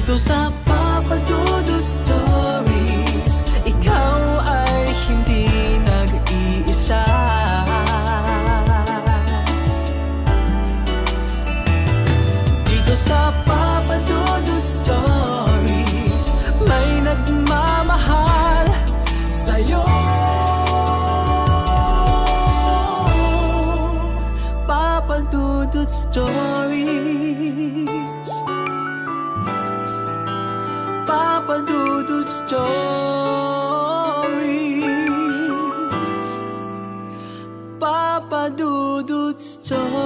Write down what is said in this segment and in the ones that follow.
Dito sa Papa Dudut Stories, ikaw ay hindi nag-iisa. Dito sa Papa Dudut Stories, may nagmamahal sa'yo. Papa Dudut Stories, Papa Dudut Stories, Papa Dudut Stories.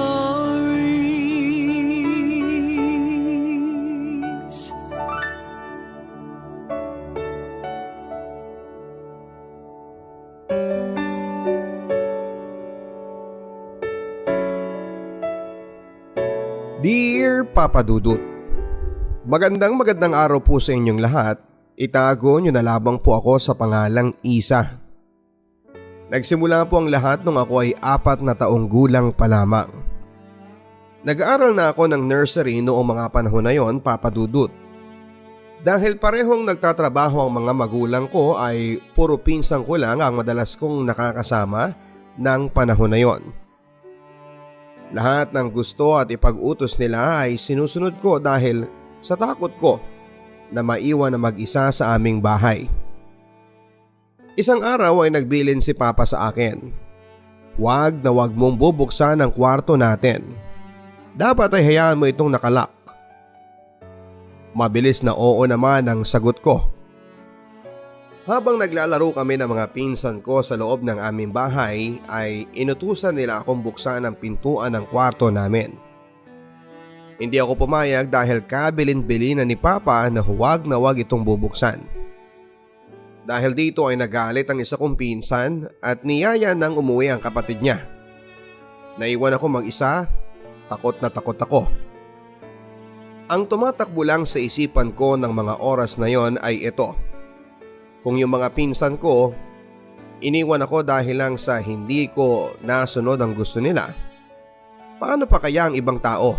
Dear Papa Dudut, magandang araw po sa inyong lahat. Itago nyo na labang po ako sa pangalang Isa. Nagsimula po ang lahat nung ako ay 4 na taong gulang pa lamang. Nag-aaral na ako ng nursery noong mga panahon na yon, Papa Dudut. Dahil parehong nagtatrabaho ang mga magulang ko ay puro pinsan ko lang ang madalas kong nakakasama ng panahon na yon. Lahat ng gusto at ipag-utos nila ay sinusunod ko dahil sa takot ko na maiwan na mag-isa sa aming bahay. Isang araw ay nagbilin si Papa sa akin. Huwag na huwag mong bubuksan ang kwarto natin. Dapat ay hayaan mo itong nakalak. Mabilis na oo naman ang sagot ko. Habang naglalaro kami ng mga pinsan ko sa loob ng aming bahay ay inutusan nila akong buksan ang pintuan ng kwarto namin. Hindi ako pumayag dahil kabilin-bilinan ni Papa na huwag itong bubuksan. Dahil dito ay nagalit ang isa kong pinsan at niyaya nang umuwi ang kapatid niya. Naiwan ako mag-isa, takot na takot ako. Ang tumatakbo lang sa isipan ko ng mga oras na yon ay ito. Kung yung mga pinsan ko, iniwan ako dahil lang sa hindi ko nasunod ang gusto nila, paano pa kaya ang ibang tao?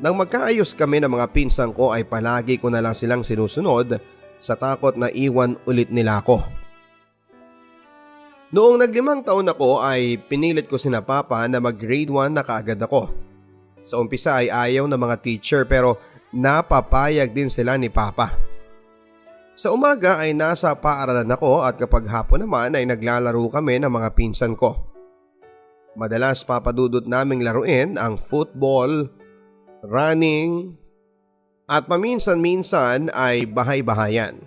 Nang magkaayos kami ng mga pinsan ko ay palagi ko na lang silang sinusunod sa takot na iwan ulit nila ako. Noong nag-5 taon ako ay pinilit ko sina Papa na mag-grade 1 na kaagad ako. Sa umpisa ay ayaw ng mga teacher pero napapayag din sila ni Papa. Sa umaga ay nasa paaralan ako at kapag hapon naman ay naglalaro kami ng mga pinsan ko. Madalas papadudot naming laruin ang football, running at paminsan-minsan ay bahay-bahayan.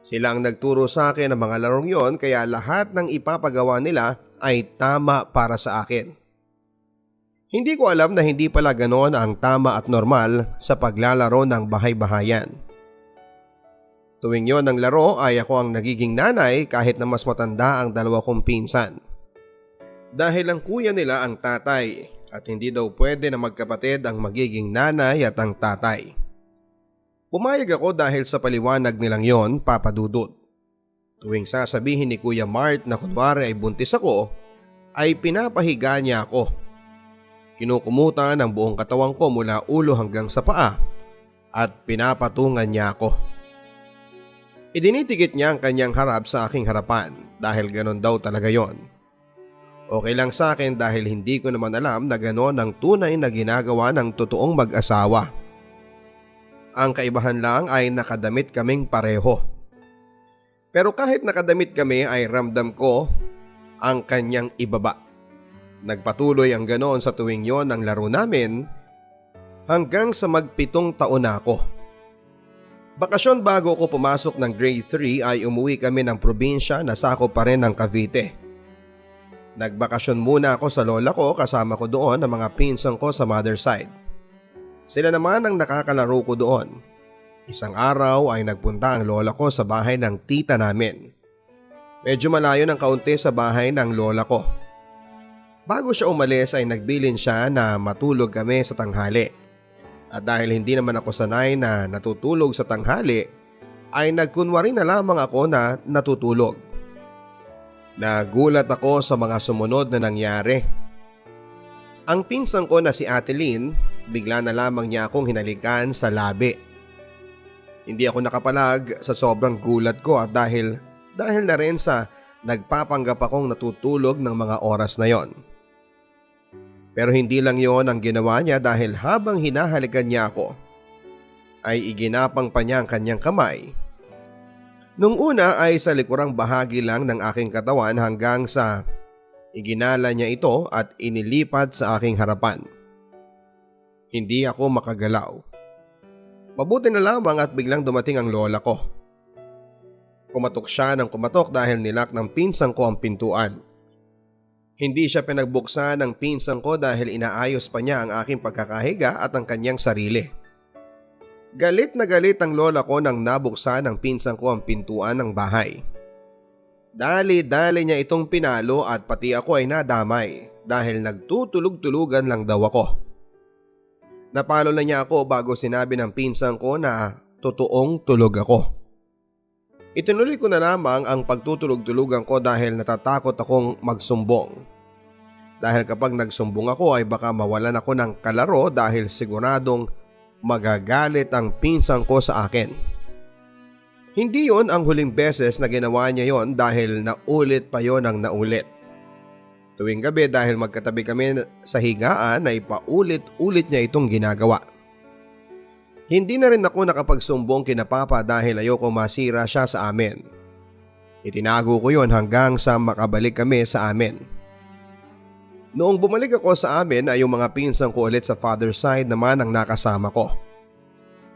Sila ang nagturo sa akin ng mga larong yon kaya lahat ng ipapagawa nila ay tama para sa akin. Hindi ko alam na hindi pala ganon ang tama at normal sa paglalaro ng bahay-bahayan. Tuwing yon ang laro ay ako ang nagiging nanay kahit na mas matanda ang 2 kong pinsan. Dahil ang kuya nila ang tatay at hindi daw pwede na magkapatid ang magiging nanay at ang tatay. Pumayag ako dahil sa paliwanag nilang yon, Papa Dudut. Tuwing sasabihin ni Kuya Mart na kunwari ay buntis ako, ay pinapahiga niya ako. Kinukumutan ang buong katawan ko mula ulo hanggang sa paa at pinapatungan niya ako. Idinitikit niya ang kanyang harap sa aking harapan dahil ganon daw talaga yon. Okay lang sa akin dahil hindi ko naman alam na ganon ang tunay na ginagawa ng totoong mag-asawa. Ang kaibahan lang ay nakadamit kaming pareho. Pero kahit nakadamit kami ay ramdam ko ang kanyang ibaba. Nagpatuloy ang ganon sa tuwing yon ang laro namin hanggang sa mag-7 taon na ako. Bakasyon bago ako pumasok ng grade 3 ay umuwi kami ng probinsya na sakop pa rin ng Cavite. Nagbakasyon muna ako sa lola ko, kasama ko doon ang mga pinsan ko sa mother side. Sila naman ang nakakalaro ko doon. Isang araw ay nagpunta ang lola ko sa bahay ng tita namin. Medyo malayo ng kaunti sa bahay ng lola ko. Bago siya umalis ay nagbilin siya na matulog kami sa tanghali. At dahil hindi naman ako sanay na natutulog sa tanghali, ay nagkunwari na lamang ako na natutulog. Nagulat ako sa mga sumunod na nangyari. Ang pinsan ko na si Ate Lynn, bigla na lamang niya akong hinalikan sa labi Hindi ako nakapalag sa sobrang gulat ko at dahil na rin sa nagpapanggap akong natutulog ng mga oras na yon. Pero hindi lang yon ang ginawa niya dahil habang hinahalikan niya ako, ay iginapang pa niya ang kanyang kamay. Nung una ay sa likurang bahagi lang ng aking katawan hanggang sa iginala niya ito at inilipat sa aking harapan. Hindi ako makagalaw. Mabuti na lamang at biglang dumating ang lola ko. Kumatok siya ng kumatok dahil nilak ng pinsan ko ang pintuan. Hindi siya pinagbuksan ng pinsan ko dahil inaayos pa niya ang aking pagkakahiga at ang kanyang sarili. Galit na galit ang lola ko nang nabuksan ng pinsan ko ang pintuan ng bahay. Dali-dali niya itong pinalo at pati ako ay nadamay dahil nagtutulog-tulugan lang daw ako. Napalo na niya ako bago sinabi ng pinsan ko na totoong tulog ako. Itinuloy ko na lamang ang pagtutulog-tulugan ko dahil natatakot akong magsumbong. Dahil kapag nagsumbong ako ay baka mawalan ako ng kalaro dahil siguradong magagalit ang pinsan ko sa akin. Hindi yon ang huling beses na ginawa niya yon dahil naulit pa yon ang naulit. Tuwing gabi dahil magkatabi kami sa higaan ay paulit-ulit niya itong ginagawa. Hindi na rin ako nakapagsumbong kina Papa dahil ayoko masira siya sa amin. Itinago ko yon hanggang sa makabalik kami sa amin. Noong bumalik ako sa amin ay yung mga pinsan ko ulit sa father's side naman ang nakasama ko.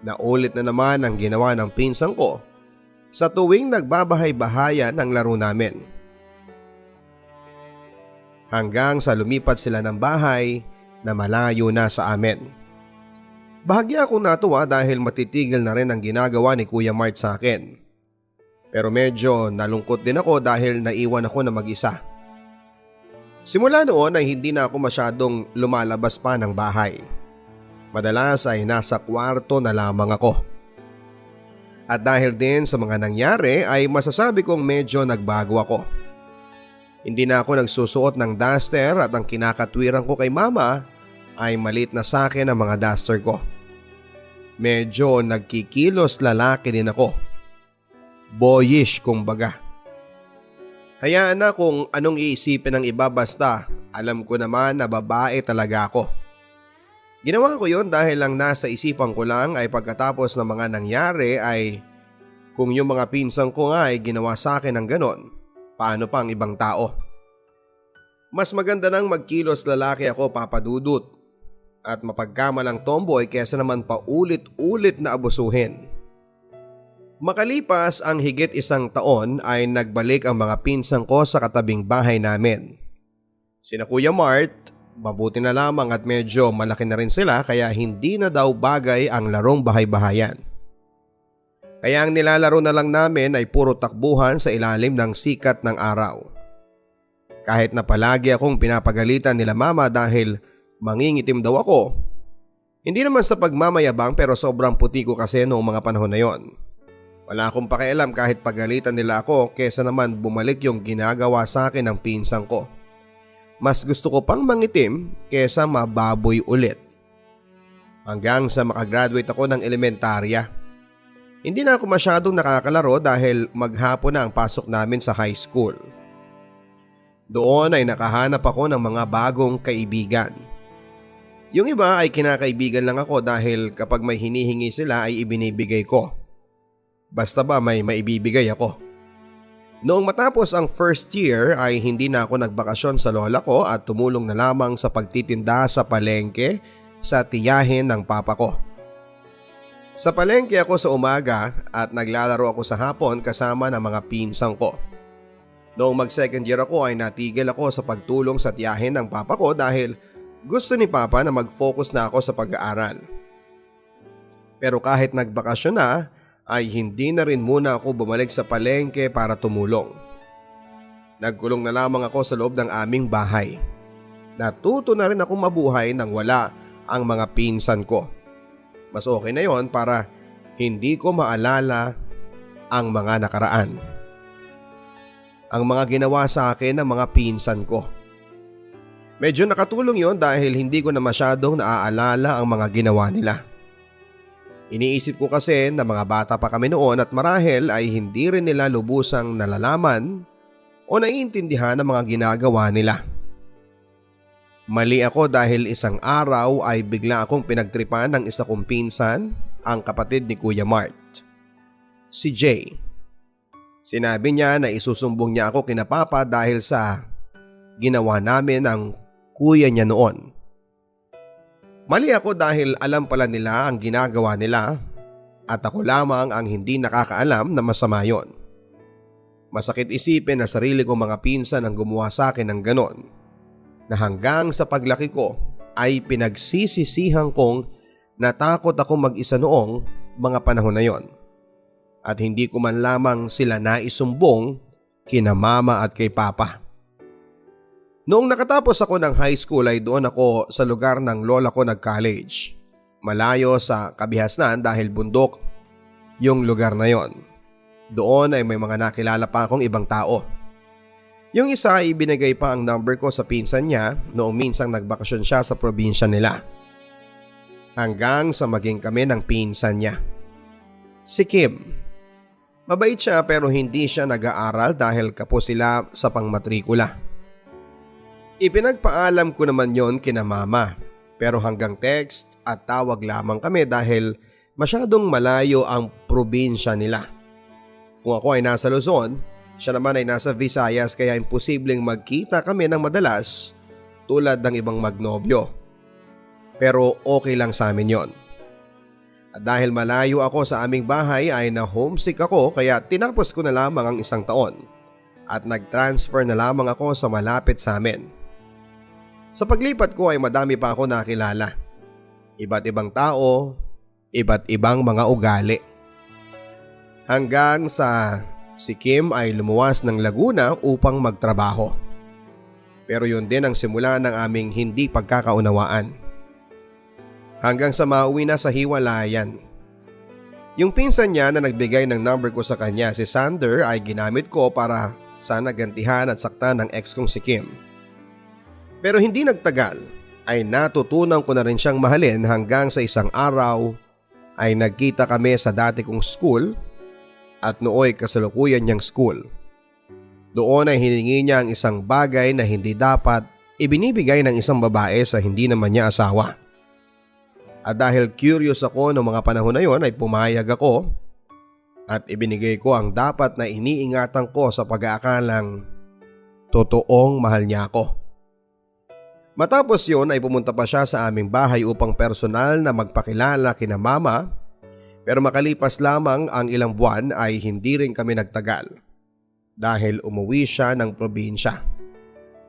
Naulit na naman ang ginawa ng pinsan ko sa tuwing nagbabahay-bahayan ng laro namin. Hanggang sa lumipat sila ng bahay na malayo na sa amin. Bahagya akong natuwa dahil matitigil na rin ang ginagawa ni Kuya Mart sa akin. Pero medyo nalungkot din ako dahil naiwan ako na mag-isa. Simula noon ay hindi na ako masyadong lumalabas pa ng bahay. Madalas ay nasa kwarto na lamang ako. At dahil din sa mga nangyari ay masasabi kong medyo nagbago ako. Hindi na ako nagsusuot ng duster at ang kinakatwiran ko kay mama ay maliit na sa akin ang mga duster ko. Medyo nagkikilos lalaki din ako. Boyish kumbaga. Hayaan na kung anong iisipin ng iba basta alam ko naman na babae talaga ako. Ginawa ko yon dahil lang nasa isipan ko lang ay pagkatapos ng mga nangyari ay kung yung mga pinsan ko nga ay ginawa sa akin ng ganon. Paano pa ang ibang tao? Mas maganda nang magkilos lalaki ako, Papa Dudut, at mapagkamalang tomboy kesa naman paulit-ulit na abusuhin. Makalipas ang higit 1 taon ay nagbalik ang mga pinsan ko sa katabing bahay namin. Sina Kuya Mart, mabuti na lamang at medyo malaki na rin sila kaya hindi na daw bagay ang larong bahay-bahayan. Kaya ang nilalaro na lang namin ay puro takbuhan sa ilalim ng sikat ng araw. Kahit na palagi akong pinapagalitan nila mama dahil mangingitim daw ako. Hindi naman sa pagmamayabang pero sobrang puti ko kasi noong mga panahon na yon. Wala akong pakialam kahit pagalitan nila ako kesa naman bumalik yung ginagawa sa akin ng pinsan ko. Mas gusto ko pang mangitim kesa mababoy ulit. Hanggang sa makagraduate ako ng elementarya. Hindi na ako masyadong nakakalaro dahil maghapon na ang pasok namin sa high school. Doon ay nakahanap ako ng mga bagong kaibigan. Yung iba ay kinakaibigan lang ako dahil kapag may hinihingi sila ay ibinibigay ko. Basta ba may maibibigay ako. Noong matapos ang first year ay hindi na ako nagbakasyon sa lola ko at tumulong na lamang sa pagtitinda sa palengke sa tiyahin ng papa ko. Sa palengke ako sa umaga at naglalaro ako sa hapon kasama ng mga pinsan ko. Noong mag-second year ako ay natigil ako sa pagtulong sa tiyahin ng papa ko dahil gusto ni papa na mag-focus na ako sa pag-aaral. Pero kahit nagbakasyon na ay hindi na rin muna ako bumalik sa palengke para tumulong. Nagkulong na lamang ako sa loob ng aming bahay. Natuto na rin akong mabuhay nang wala ang mga pinsan ko. Mas okay na yon para hindi ko maalala ang mga nakaraan. Ang mga ginawa sa akin ng mga pinsan ko. Medyo nakatulong yon dahil hindi ko na masyadong naaalala ang mga ginawa nila. Iniisip ko kasi na mga bata pa kami noon at marahil ay hindi rin nila lubusang nalalaman o naiintindihan ang mga ginagawa nila. Mali ako dahil isang araw ay bigla akong pinagtripan ng isa kong pinsan, ang kapatid ni Kuya Mart, si Jay. Sinabi niya na isusumbong niya ako kina Papa dahil sa ginawa namin ng kuya niya noon. Mali ako dahil alam pala nila ang ginagawa nila at ako lamang ang hindi nakakaalam na masama yon. Masakit isipin na sarili kong mga pinsan ang gumawa sa akin ng ganon, na hanggang sa paglaki ko ay pinagsisisihan kong natakot ako mag-isa noong mga panahon na yon. At hindi ko man lamang sila naisumbong kina Mama at kay Papa. Noong nakatapos ako ng high school ay doon ako sa lugar ng lola ko nag-college. Malayo sa kabihasnan dahil bundok yung lugar na yon. Doon ay may mga nakilala pa akong ibang tao. Yung isa ay ibinigay pa ang number ko sa pinsan niya noong minsang nagbakasyon siya sa probinsya nila. Hanggang sa maging kami ng pinsan niya. Si Kim. Mabait siya pero hindi siya nag-aaral dahil kapos sila sa pangmatrikula. Ipinagpaalam ko naman yon kina Mama pero hanggang text at tawag lamang kami dahil masyadong malayo ang probinsya nila. Kung ako ay nasa Luzon, siya naman ay nasa Visayas kaya imposibleng magkita kami ng madalas tulad ng ibang magnobyo. Pero okay lang sa amin yon. At dahil malayo ako sa aming bahay ay na-homesick ako kaya tinapos ko na lamang ang isang taon at nag-transfer na lamang ako sa malapit sa amin. Sa paglipat ko ay madami pa ako nakilala. Iba't ibang tao, iba't ibang mga ugali. Hanggang sa si Kim ay lumuwas ng Laguna upang magtrabaho. Pero yun din ang simula ng aming hindi pagkakaunawaan. Hanggang sa mauwi na sa hiwalayan. Yung pinsan niya na nagbigay ng number ko sa kanya, si Sander, ay ginamit ko para sana gantihan at saktan ng ex kong si Kim. Pero hindi nagtagal ay natutunan ko na rin siyang mahalin hanggang sa isang araw ay nagkita kami sa dati kong school at nooy kasalukuyan niyang school. Doon ay hiningi niya ang isang bagay na hindi dapat ibinibigay ng isang babae sa hindi naman niya asawa. At dahil curious ako noong mga panahon na yon ay pumayag ako at ibinigay ko ang dapat na iniingatan ko sa pag-aakalang totoong mahal niya ako. Matapos yon ay pumunta pa siya sa aming bahay upang personal na magpakilala kina Mama pero makalipas lamang ang ilang buwan ay hindi rin kami nagtagal dahil umuwi siya ng probinsya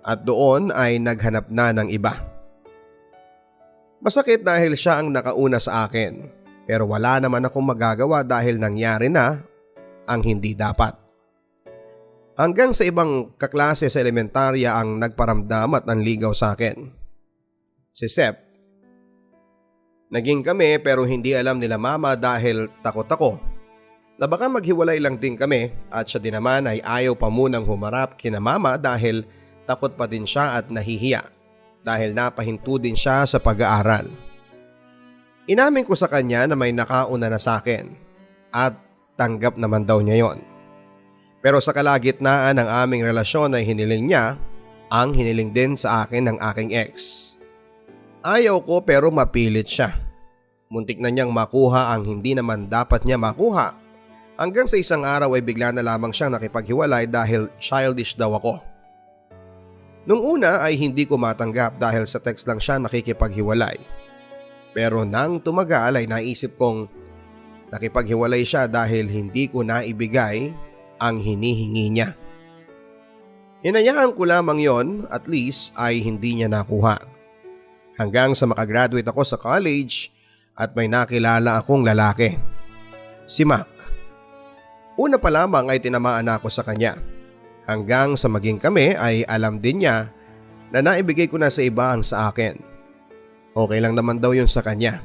at doon ay naghanap na ng iba. Masakit dahil siya ang nakauna sa akin pero wala naman akong magagawa dahil nangyari na ang hindi dapat. Hanggang sa ibang kaklase sa elementarya ang nagparamdam at nanligaw sa akin. Si Sep. Naging kami pero hindi alam nila Mama dahil takot ako na baka maghiwalay lang din kami at siya din naman ay ayaw pa munang humarap kina Mama dahil takot pa din siya at nahihiya dahil napahinto din siya sa pag-aaral. Inamin ko sa kanya na may nakauna na sa akin at tanggap naman daw niya yon. Pero sa kalagitnaan ng aming relasyon ay hiniling niya ang hiniling din sa akin ng aking ex. Ayaw ko pero mapilit siya. Muntik na niyang makuha ang hindi naman dapat niya makuha. Hanggang sa isang araw ay bigla na lamang siyang nakipaghiwalay dahil childish daw ako. Nung una ay hindi ko matanggap dahil sa text lang siya nakikipaghiwalay. Pero nang tumagal ay naisip kong nakipaghiwalay siya dahil hindi ko naibigay ang hinihingi niya. Hinayaan ko lamang yon at least ay hindi niya nakuha. Hanggang sa makagraduate ako sa college at may nakilala akong lalaki. Si Mac. Una pa lamang ay tinamaan ako sa kanya. Hanggang sa maging kami ay alam din niya na naibigay ko na sa iba ang sa akin. Okay lang naman daw yun sa kanya.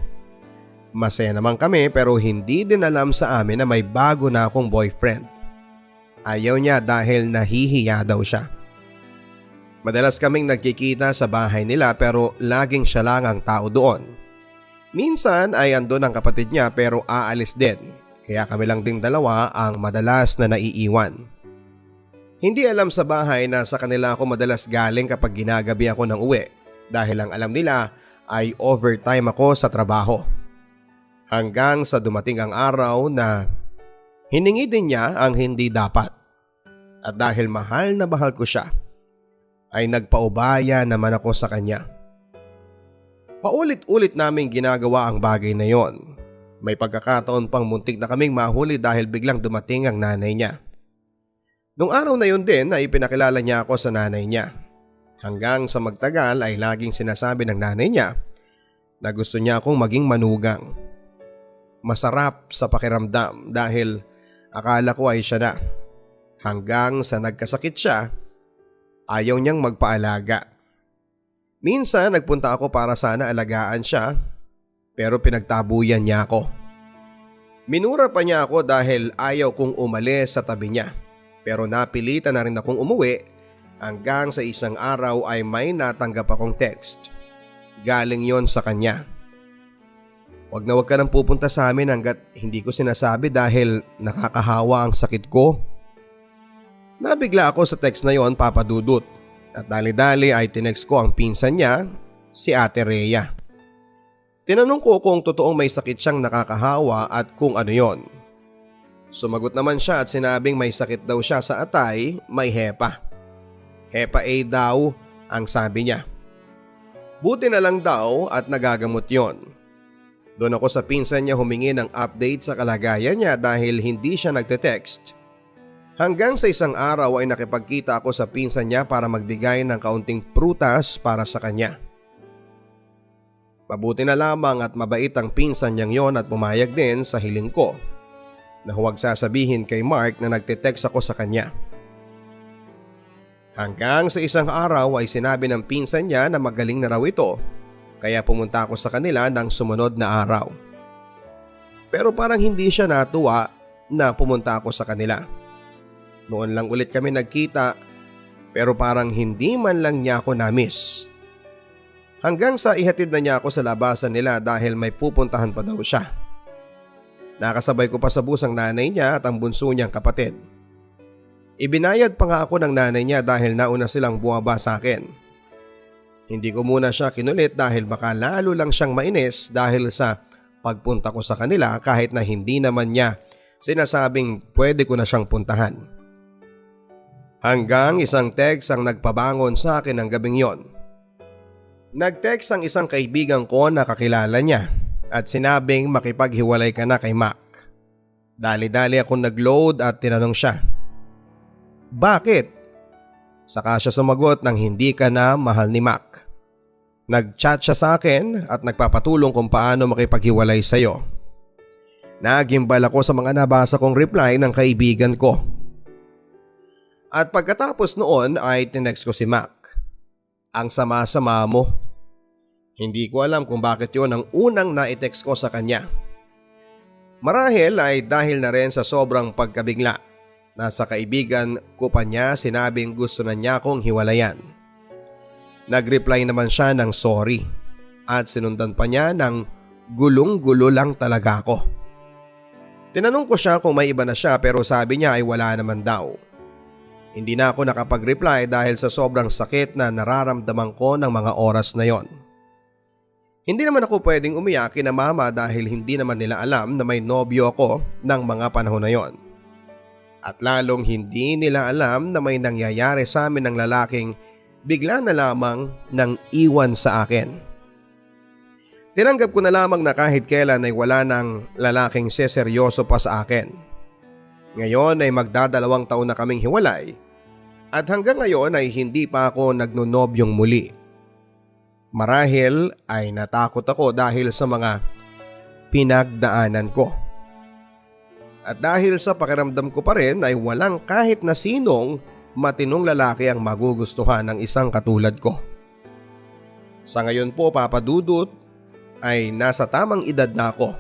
Masaya naman kami pero hindi din alam sa amin na may bago na akong boyfriend. Ayaw niya dahil nahihiya daw siya. Madalas kaming nagkikita sa bahay nila pero laging siya lang ang tao doon. Minsan ay andun ang kapatid niya pero aalis din, kaya kami lang ding dalawa ang madalas na naiiwan. Hindi alam sa bahay na sa kanila ako madalas galing kapag ginagabi ako ng uwi dahil ang alam nila ay overtime ako sa trabaho. Hanggang sa dumating ang araw na hiningi din niya ang hindi dapat. At dahil mahal na mahal ko siya, ay nagpaubaya naman ako sa kanya. Paulit-ulit naming ginagawa ang bagay na yon. May pagkakataon pang muntik na kaming mahuli dahil biglang dumating ang nanay niya. Nung araw na yun din ay pinakilala niya ako sa nanay niya. Hanggang sa magtagal ay laging sinasabi ng nanay niya na gusto niya akong maging manugang. Masarap sa pakiramdam dahil akala ko ay siya na. Hanggang sa nagkasakit siya, ayaw niyang magpaalaga. Minsan nagpunta ako para sana alagaan siya pero pinagtabuyan niya ako. Minura pa niya ako dahil ayaw kong umalis sa tabi niya pero napilitan na rin akong umuwi hanggang sa isang araw ay may natanggap akong text. Galing yon sa kanya. Wag na wag ka nang pupunta sa amin hanggat hindi ko sinasabi dahil nakakahawa ang sakit ko. Nabigla ako sa text na yon, Papa Dudut. At dali-dali ay tinext ko ang pinsan niya, si Ate Rhea. Tinanong ko kung totoong may sakit siyang nakakahawa at kung ano yon. Sumagot naman siya at sinabing may sakit daw siya sa atay, may hepa. Hepa A daw ang sabi niya. Buti na lang daw at nagagamot yon. Doon ako sa pinsan niya humingi ng update sa kalagayan niya dahil hindi siya nagte-text. Hanggang sa isang araw ay nakipagkita ako sa pinsan niya para magbigay ng kaunting prutas para sa kanya. Mabuti na lamang at mabait ang pinsan niyang yon at pumayag din sa hiling ko na huwag sasabihin kay Mark na nagte-text ako sa kanya. Hanggang sa isang araw ay sinabi ng pinsan niya na magaling na raw ito kaya pumunta ako sa kanila ng sumunod na araw. Pero parang hindi siya natuwa na pumunta ako sa kanila. Noon lang ulit kami nagkita pero parang hindi man lang niya ako na-miss. Hanggang sa ihatid na niya ako sa labasan nila dahil may pupuntahan pa daw siya. Nakasabay ko pa sa bus ang nanay niya at ang bunso niyang kapatid. Ibinayad pa nga ako ng nanay niya dahil nauna silang bumaba sa akin. Hindi ko muna siya kinulit dahil baka lalo lang siyang mainis dahil sa pagpunta ko sa kanila kahit na hindi naman niya sinasabing pwede ko na siyang puntahan. Hanggang isang text ang nagpabangon sa akin ng gabing yon. Nag-text ang isang kaibigan ko na kakilala niya at sinabing makipaghiwalay ka na kay Mac. Dali-dali akong nag-load at tinanong siya. Bakit? Saka siya sumagot ng hindi ka na mahal ni Mac. Nag-chat siya sa akin at nagpapatulong kung paano makipaghiwalay sa'yo. Nagimbal ako sa mga nabasa kong reply ng kaibigan ko. At pagkatapos noon ay tinext ko si Mac. Ang sama-sama mo. Hindi ko alam kung bakit yon ang unang na-text ko sa kanya. Marahil ay dahil na rin sa sobrang pagkabigla. Nasa kaibigan ko pa niya sinabing gusto na niya akong hiwalayan. Nag-reply naman siya ng sorry at sinundan pa niya ng gulong-gulo lang talaga ako. Tinanong ko siya kung may iba na siya pero sabi niya ay wala naman daw. Hindi na ako nakapag-reply dahil sa sobrang sakit na nararamdaman ko ng mga oras na yon. Hindi naman ako pwedeng umiyak kina mama dahil hindi naman nila alam na may nobyo ako ng mga panahon na yon. At lalong hindi nila alam na may nangyayari sa amin ng lalaking bigla na lamang nang iwan sa akin. Tinanggap ko na lamang na kahit kailan ay wala ng lalaking seseryoso pa sa akin. Ngayon ay magdadalawang taon na kaming hiwalay at hanggang ngayon ay hindi pa ako nagnonobyong muli. Marahil ay natakot ako dahil sa mga pinagdaanan ko. At dahil sa pakiramdam ko pa rin ay walang kahit na sinong matinong lalaki ang magugustuhan ng isang katulad ko. Sa ngayon po Papa Dudut ay nasa tamang edad na ako.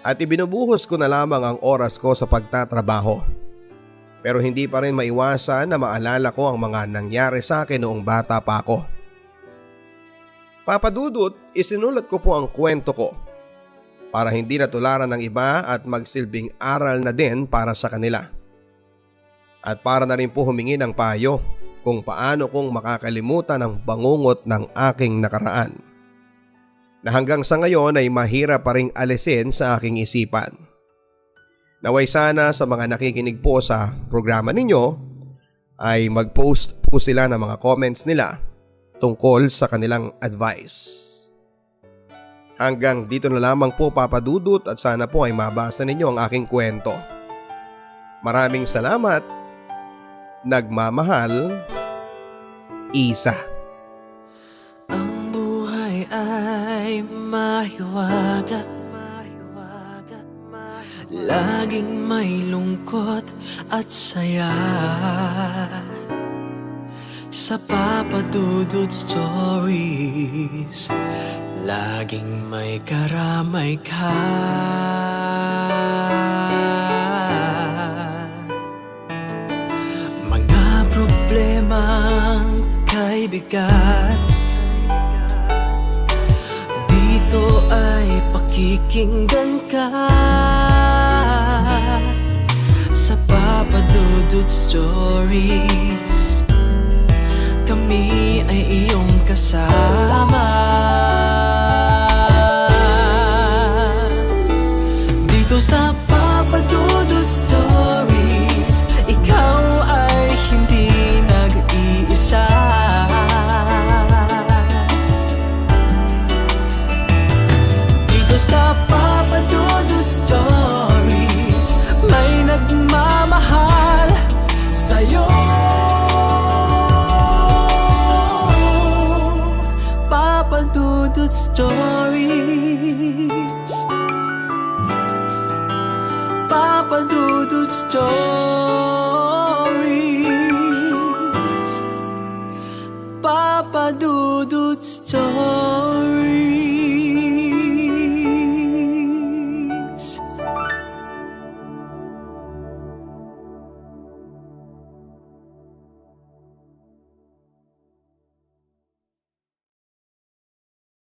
At ibinubuhos ko na lamang ang oras ko sa pagtatrabaho. Pero hindi pa rin maiwasan na maalala ko ang mga nangyari sa akin noong bata pa ako. Papa Dudut, isinulat ko po ang kwento ko para hindi natularan ng iba at magsilbing aral na din para sa kanila. At para na rin po humingi ng payo kung paano kong makakalimutan ang bangungot ng aking nakaraan, na hanggang sa ngayon ay mahirap pa ring alisin sa aking isipan. Naway sana sa mga nakikinig po sa programa ninyo ay mag-post po sila ng mga comments nila tungkol sa kanilang advice. Hanggang dito na lamang po, Papa Dudut, at sana po ay mabasa ninyo ang aking kwento. Maraming salamat. Nagmamahal, Isa. Ang buhay ay mahiwaga, laging may lungkot at saya. Sa Papa Dudut Stories, laging may karamay ka. Mga problemang kay bigat, dito ay pakikinggan ka. Sa Papa Dudut Stories, kami ay iyong kasama. Dito sa Papa Dudut Stories, ikaw ay hindi nag-iisa. Dito sa Papa Dudut Stories, may nagmamahal sa'yo. Papa Dudut Stories, Papa Dudut Stories.